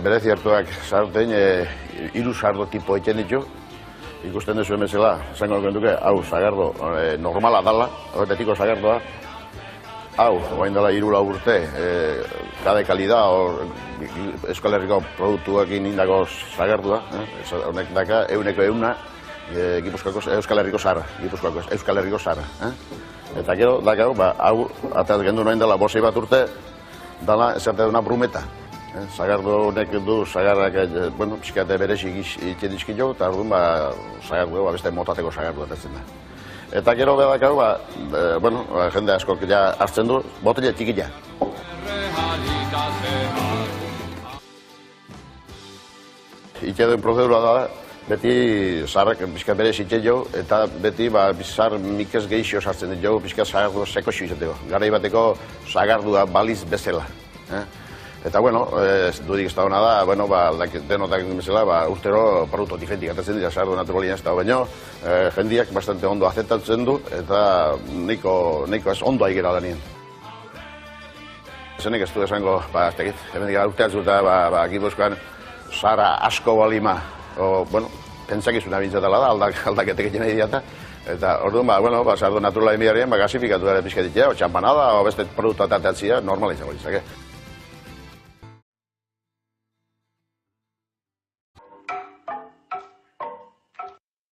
bereziertuak sartzen, hiru sardo tipo egiten ditu. Ikusten duzu emezela, esango duke, hau sagardo normala dala, betiko sagardoa. Hau, guain dela 3-4 urte, kade kalida, Euskal Herriko produktuekin indako sagardua. Honek daka, 100% Euskal Herriko zara, Euskal Herriko zara. Eta gero, daka, hau, eta gendu noen dela 5 bat urte, dala, esate duna brumeta. Sagardo honek du, sagarrak, bueno, pixkate berezik itxen dizkin jo, eta orduan, sagardo, beste motateko sagardo etetzen da. Eta gero bedakau, bueno, jende askok ja hartzen du, botella txikila. Itxe duen prozedura da, beti sarrak pixka bere zitzen jo, eta beti bizar mikez gehixo sartzen jo, pixka sagardo seko izateko. Garai bateko sagardua baliz bezala. Eta, bueno, dudik ez da hona da, bueno, denotak bezala, urtero produktu diferentik atatzen dira, sagardo naturalien ez da, baina jendiak bastante ondo azetatzen du, eta nahiko ez ondo aigera da nien. Zenek ez du esango, ez tekit, hemendik urteatzu eta Gipuzkoan sara asko balima, bueno, pentsakizuna bintzatala da, aldaketek egin nahi diata, eta orduan, bueno, sagardo naturalien bidarien, gasifikatu dara pixka ditea, o txampanada, o beste produktu atatzia, normala izango ditzake.